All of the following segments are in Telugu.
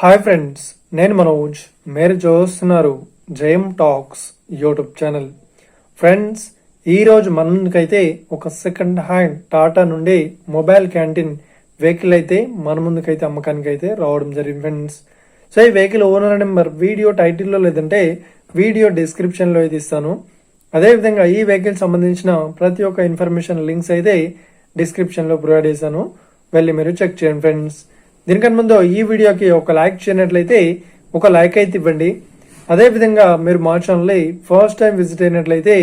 హాయ్ ఫ్రెండ్స్, నేను మనోజ్. మీరు చూస్తున్నారు జయం టాక్స్ యూట్యూబ్ ఛానల్. ఫ్రెండ్స్, ఈరోజు మన ముందుకైతే ఒక సెకండ్ హ్యాండ్ టాటా నుండి మొబైల్ క్యాంటీన్ వెహికల్ అయితే మన ముందుకైతే అమ్మకానికి అయితే రావడం జరిగింది ఫ్రెండ్స్. సో ఈ వెహికల్ ఓనర్ నెంబర్ వీడియో టైటిల్లో లేదంటే వీడియో డిస్క్రిప్షన్లో అయితే ఇస్తాను. అదేవిధంగా ఈ వెహికల్ సంబంధించిన ప్రతి ఒక్క ఇన్ఫర్మేషన్ లింక్స్ అయితే డిస్క్రిప్షన్లో ప్రొవైడ్ చేశాను, వెళ్ళి మీరు చెక్ చేయండి ఫ్రెండ్స్. దీనికన్నా ముందు ఈ వీడియోకి ఒక లైక్ చేయనట్లయితే ఒక లైక్ అయితే ఇవ్వండి. అదేవిధంగా మీరు మా ఛానల్ని ఫస్ట్ టైం విజిట్ అయినట్లయితే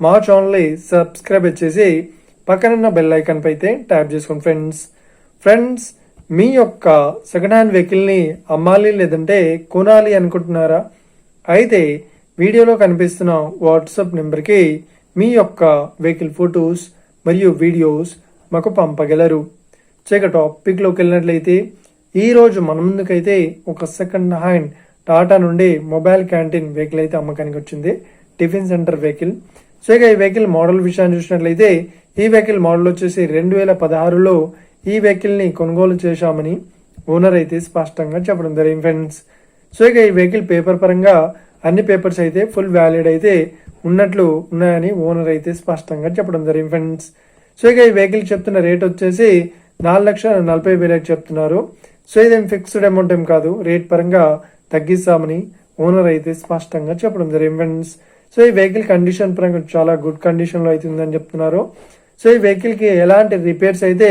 మా ఛానల్ని సబ్స్క్రైబ్ చేసి పక్కనున్న బెల్ ఐకాన్ పై అయితే ట్యాప్ చేసుకోండి ఫ్రెండ్స్. మీ యొక్క సెకండ్ హ్యాండ్ వెహికల్ని అమ్మాలి లేదంటే కొనాలి అనుకుంటున్నారా? అయితే వీడియోలో కనిపిస్తున్న వాట్సాప్ నెంబర్కి మీ యొక్క వెహికల్ ఫొటోస్ మరియు వీడియోస్ మాకు పంపగలరు. టాపిక్లోకి వెళ్ళినట్లయితే ఈ రోజు మన ముందుకైతే ఒక సెకండ్ హ్యాండ్ టాటా నుండి మొబైల్ క్యాంటీన్ వెహికల్ అయితే అమ్మకానికి వచ్చింది, టిఫిన్ సెంటర్ వెహికల్. సో ఇక ఈ వెహికల్ మోడల్ విషయాన్ని చూసినట్లయితే ఈ వెహికల్ మోడల్ వచ్చేసి 2016లో ఈ వెహికల్ ని కొనుగోలు చేశామని ఓనర్ అయితే స్పష్టంగా చెప్పడం జరిగింది ఫ్రెండ్స్. సో ఇక ఈ వెహికల్ పేపర్ పరంగా అన్ని పేపర్స్ అయితే ఫుల్ వ్యాలిడ్ అయితే ఉన్నట్లు ఉన్నాయని ఓనర్ అయితే స్పష్టంగా చెప్పడం జరిగింది ఫ్రెండ్స్. సో ఇక ఈ వెహికల్ చెప్తున్న రేట్ వచ్చేసి 4,40,000 చెప్తున్నారు. సో ఇదేం ఫిక్స్డ్ అమౌంట్ ఏం కాదు, రేట్ పరంగా తగ్గిస్తామని ఓనర్ అయితే స్పష్టంగా చెప్పడం జరిగింది ఫ్రెండ్స్. సో ఈ వెహికల్ కండిషన్ పరంగా చాలా గుడ్ కండిషన్ లో అయితే ఉందని చెప్తున్నారు. సో ఈ వెహికల్ కి ఎలాంటి రిపేర్స్ అయితే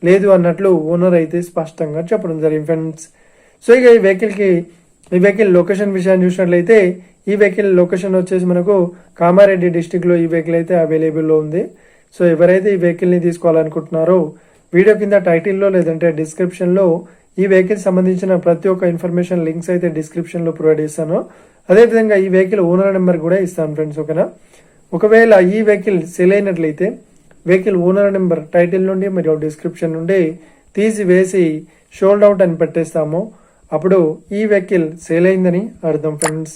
లేదు అన్నట్లు ఓనర్ అయితే స్పష్టంగా చెప్పడం జరిగింది ఫ్రెండ్స్. సో ఇక ఈ వెహికల్ లొకేషన్ విషయాన్ని చూసినట్లయితే ఈ వెహికల్ లొకేషన్ వచ్చేసి మనకు కామారెడ్డి డిస్టిక్ లో ఈ వెహికల్ అయితే అవైలబుల్ లో ఉంది. సో ఎవరైతే ఈ వెహికల్ ని తీసుకోవాలనుకుంటున్నారో వీడియో కింద టైటిల్లో లేదంటే డిస్క్రిప్షన్లో ఈ వెహికల్ సంబంధించిన ప్రతి ఒక్క ఇన్ఫర్మేషన్ లింక్స్ అయితే డిస్క్రిప్షన్లో ప్రొవైడ్ చేస్తాను. అదేవిధంగా ఈ వెహికల్ ఓనర్ నెంబర్ కూడా ఇస్తాను ఫ్రెండ్స్, ఓకేనా? ఒకవేళ ఈ వెహికల్ సేల్ అయినట్లయితే వెహికల్ ఓనర్ నెంబర్ టైటిల్ నుండి మరియు డిస్క్రిప్షన్ నుండి తీసివేసి షోల్డ్ అవుట్ అని పెట్టేస్తాము, అప్పుడు ఈ వెహికల్ సేల్ అయిందని అర్థం ఫ్రెండ్స్.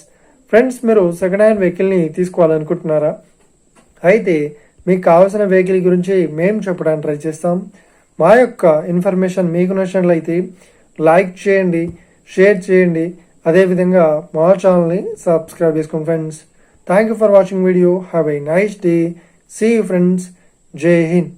మీరు సెకండ్ హ్యాండ్ వెహికల్ని తీసుకోవాలనుకుంటున్నారా? అయితే మీకు కావాల్సిన వెహికల్ గురించి మేము చెప్పడానికి ట్రై చేస్తాం. మా యొక్క ఇన్ఫర్మేషన్ మీకు నచ్చినట్లయితే లైక్ చేయండి, షేర్ చేయండి, అదేవిధంగా మా ఛానల్ని సబ్స్క్రైబ్ చేసుకోండి friends. Thank you for watching video. Have a nice day. See you friends. జై హింద్.